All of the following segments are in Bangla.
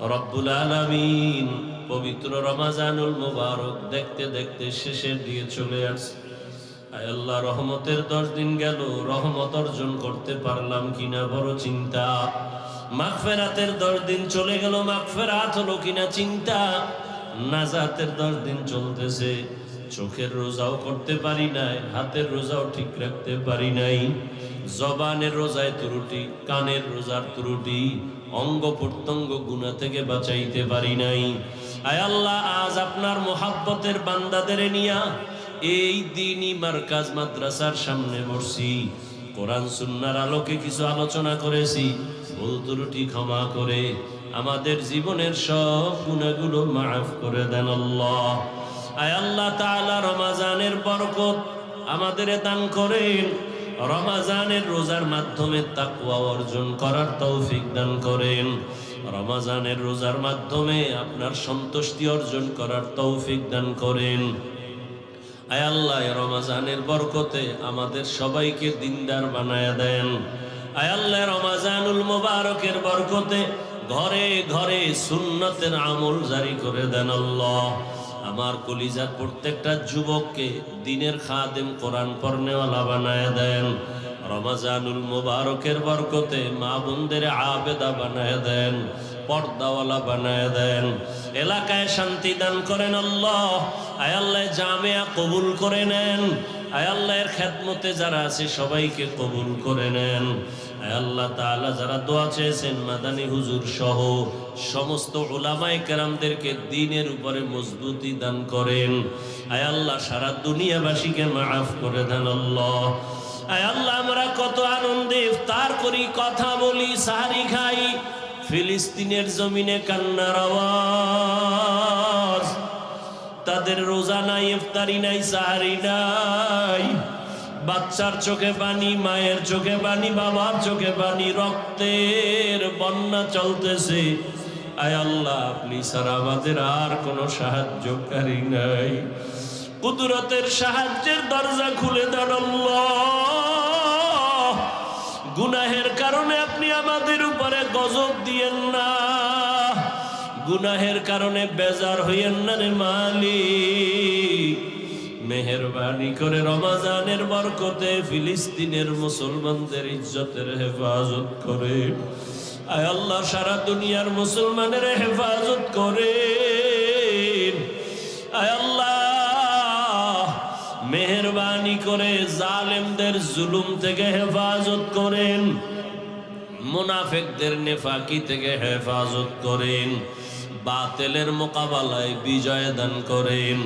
রব্বুল আলামিন পবিত্র রমজানুল মুবারক দেখতে দেখতে শেষের দিকে চলে আসছে। আয় আল্লাহ, রহমতের 10 দিন গেল, রহমত অর্জন করতে পারলাম কিনা বড় চিন্তা। মাগফিরাতের 10 দিন চলে গেল, মাগফিরাত হলো কিনা চিন্তা। নাজাতের 10 দিন চলতেছে, চোখের রোজাও করতে পারি নাই, হাতের রোজাও ঠিক রাখতে পারি নাই, জবানের রোজায় ত্রুটি, কানের রোজার ত্রুটি, অঙ্গ প্রত্যঙ্গ গুনাহ থেকে বাঁচাইতে পারি নাই। আয় আল্লাহ, আজ আপনার মোহাব্বতের বান্দাদের নিয়া এই দ্বীনি মার্কাজ মাদ্রাসার সামনে বসছি, কোরআন সুন্নাহর আলোকে কিছু আলোচনা করেছি। ভুল ত্রুটি ক্ষমা করে আমাদের জীবনের সব গুনাহগুলো মাফ করে দেন আল্লাহ। আয় আল্লাহ তাআলা, রমজানের বরকত আমাদের দান করেন, রমজানের রোজার মাধ্যমে তাকওয়া অর্জন করার তৌফিক দান করেন, রমজানের রোজার মাধ্যমে আপনার সন্তুষ্টি অর্জন করার তৌফিক দান করেন। আয় আল্লাহ, রমজানের বরকতে আমাদের সবাইকে দিনদার বানায়া দেন। আয় আল্লাহ, রমজানুল মুবারকের বরকতে ঘরে ঘরে সুন্নতের আমল জারি করে দেন আল্লাহ। আমার কলিজার প্রত্যেকটা যুবককে দিনের খাদেম, কোরআন পড়নেওয়ালা বানায়া দেন। রমজানুল মুবারকের বরকতে মা বোনদের আবেদা বানায়া দেন, পর্দাওয়ালা বানায়া দেন। এলাকায় শান্তি দান করেন আল্লাহ। আয় আল্লাহ, জামিয়া কবুল করে নেন। আয় আল্লাহর খেদমতে যারা আছে সবাইকে কবুল করে নেন। আয় আল্লাহ তাআলা, যারা দোয়া চেয়েছেন মাদানী হুজুর সহ সমস্ত উলামায়ে কেরামদেরকে দ্বীনের উপরে মজবুতি দান করেন। আয় আল্লাহ, সারা দুনিয়াবাসীকে মাফ করে দেন আল্লাহ। আয় আল্লাহ, আমরা কত আনন্দে ইফতার করি, কথা বলি, সাহারি খাই, ফিলিস্তিনের জমিনে কান্নার আওয়াজ। তাদের রোজা নাই, ইফতারি নাই, সাহারি নাই, বাচ্চার চোখে পানি, মায়ের চোখে পানি, বাবার চোখে পানি, রক্তের বন্যা চলতেছে। আয় আল্লাহ, আপনি ছাড়া আমাদের আর কোনো সাহায্যকারী নাই। কুদরতের সাহায্যের দরজা খুলে দেন আল্লাহ। গুনাহের কারণে আপনি আমাদের উপরে গজব দিয়েন না, গুনাহের কারণে বেজার হইয়েন না রে মালিক। মেহেরবানি করে রমজানের বরকতে ফিলিস্তিনের মুসলমানদের ইজ্জতের হেফাজত করে। আয় আল্লাহ, সারা দুনিয়ার মুসলমানের হেফাজত করে। আয় আল্লাহ, মেহেরবানি করে জালেমদের জুলুম থেকে হেফাজত করেন, মুনাফিকদের নেফাকি থেকে হেফাজত করেন, বাতিলের মোকাবেলায় বিজয় দান করেন,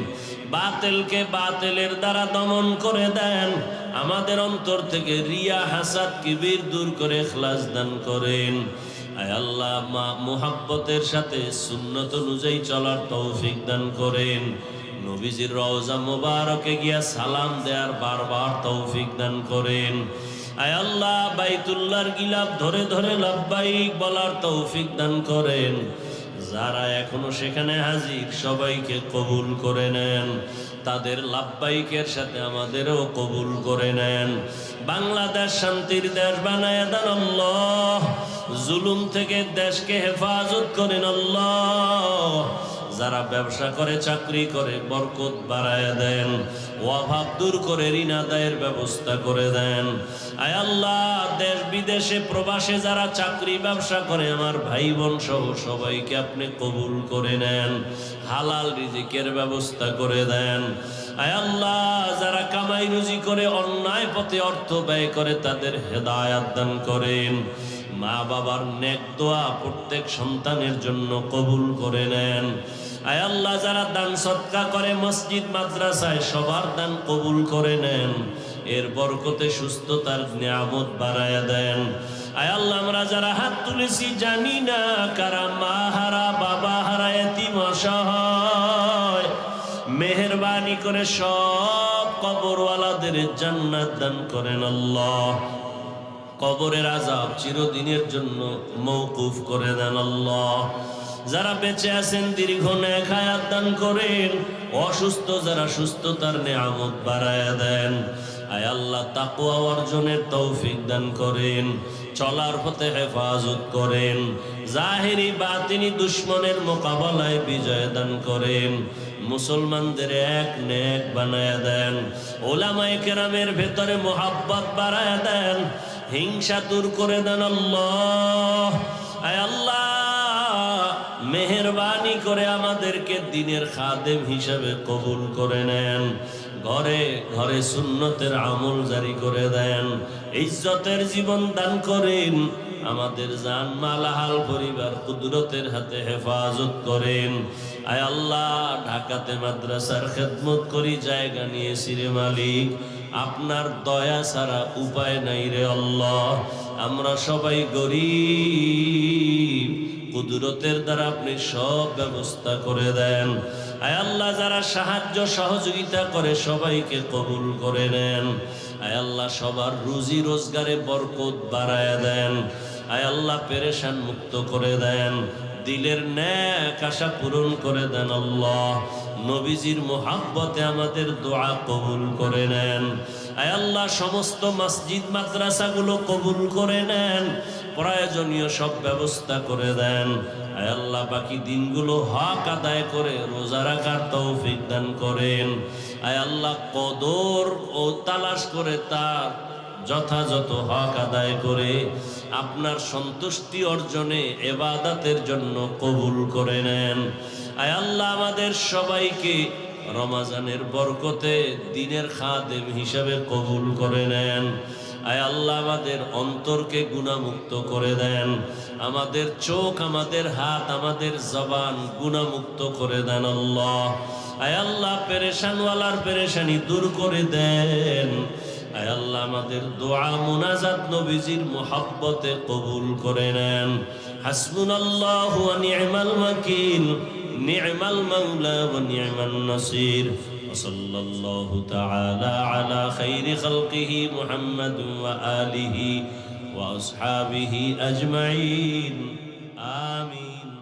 বাতিলকে বাতিলের দ্বারা দমন করে দেন। আমাদের অন্তর থেকে রিয়া, হাসাদ, কিবির দূর করে ইখলাস দান করেন। আয় আল্লাহ, মুহাব্বতের সাথে সুন্নত অনুযায়ী চলার তৌফিক দান করেন। নবীজির রওজা মুবারকে গিয়া সালাম দেওয়ার বারবার তৌফিক দান করেন। আয় আল্লাহ, বাইতুল্লাহর গিলাফ ধরে ধরে লাব্বাইক বলার তৌফিক দান করেন। যারা এখনো সেখানে হাজির সবাইকে কবুল করে নেন, তাদের লাব্বাইকের সাথে আমাদেরও কবুল করে নেন। বাংলাদেশ শান্তির দেশ বানায় দেন আল্লাহ। জুলুম থেকে দেশকে হেফাজত করেন আল্লাহ। যারা ব্যবসা করে, চাকরি করে, বরকত বাড়ায় দেন, অভাব দূর করে ঋণ আদায়ের ব্যবস্থা করে দেন। আয় আল্লাহ, দেশ বিদেশে প্রবাসে যারা চাকরি ব্যবসা করে আমার ভাই বোন সহ সবাইকে আপনি কবুল করে নেন, হালাল রিজিকের ব্যবস্থা করে দেন। আয় আল্লাহ, যারা কামাই রুজি করে অন্যায় পথে অর্থ ব্যয় করে তাদের হেদায়াত দান করেন। মা বাবার নেক দোয়া প্রত্যেক সন্তানের জন্য কবুল করে নেন। আয় আল্লাহ, যারা দান সদকা করে মসজিদ মাদ্রাসায় সবার দান কবুল করে নেন। এর বরকতে সুস্থতার নিয়ামত বাড়ায়া দেন। আয় আল্লাহ, আমরা যারা হাত তুলেছি জানি না কারা মা হারা, বাবা হারা, এতিম, অসহায়, মেহেরবানি করে সব কবরওয়ালাদের জান্নাত দান করেন আল্লাহ। কবরের আযাব চিরদিনের জন্য মওকুফ করে দেন আল্লাহ। যারা বেঁচে আছেন দীর্ঘ নেক হায়াত দান করেন, অসুস্থ যারা সুস্থতার নিয়ামত বাড়ায়া দেন। আয় আল্লাহ, তাকওয়া অর্জনের তৌফিক দান করেন। চলার পথে হেফাজত করেন, জাহিরি বাতিনি দুশ্মনের মোকাবেলায় বিজয় দান করেন, মুসলমানদের এক নেক বানায়া দেন, ওলামায়ে কেরামের ভেতরে মোহাব্বত বাড়ায়া দেন, হিংসা দূর করে দেন। আল্লাহ, আয় আল্লাহ, মেহেরবানি করে আমাদেরকে দ্বীনের খাদেম হিসেবে কবুল করে নেন, ঘরে ঘরে সুন্নতের আমল জারি করে দেন, ইজ্জতের জীবন দান করেন, আমাদের জান মাল হাল পরিবার কুদরতের হাতে হেফাজত করেন। আয় আল্লাহ, ঢাকাতে মাদ্রাসার খেদমত করি, জায়গা নিয়েছি রে মালিক, আপনার দয়া ছাড়া উপায় নাই রে আল্লাহ। আমরা সবাই গরিব, কুদরতের দ্বারা আপনি সব ব্যবস্থা করে দেন। আয় আল্লাহ, যারা সাহায্য সহযোগিতা করে সবাইকে কবুল করে নেন। আয় আল্লাহ, সবার রুজি রোজগারে বরকত বাড়ায়া দেন। আয় আল্লাহ, পেরেশান মুক্ত করে দেন, দিলের নেক আশা পূরণ করে দেন। আল্লাহ, নবীজির মোহাব্বতে আমাদের দোয়া কবুল করে নেন। আয় আল্লাহ, সমস্ত মসজিদ মাদ্রাসাগুলো কবুল করে নেন, প্রয়োজনীয় সব ব্যবস্থা করে দেন। আয় আল্লাহ, বাকি দিনগুলো হক আদায় করে রোজা রাখার তৌফিক দান করেন। আয় আল্লাহ, কদর ও তালাশ করে তার যথাযথ হক আদায় করে আপনার সন্তুষ্টি অর্জনে ইবাদতের জন্য কবুল করে নেন। আয় আল্লাহ, আমাদের সবাইকে রমজানের বরকতে দ্বীনের খাদেম হিসাবে কবুল করে নেন। আয় আল্লাহ, আমাদের অন্তরকে গুনাহমুক্ত করে দেন, আমাদের চোখ, আমাদের হাত, আমাদের জবান গুনাহমুক্ত করে দেন। আল্লাহ, আয় আল্লাহ, পেরেশানওয়ালার পেরেশানি দূর করে দেন। আয় আল্লাহ, আমাদের দোয়া মুনাজাত নবীজির মোহাব্বতে কবুল করে নেন। হাসবুনাল্লাহু ওয়া নি'মাল ওয়াকিল, নি'মাল মাওলা ওয়া নি'মান নাসির। وصلى الله تعالى على خير خلقه محمد وآله وأصحابه أجمعين آمين.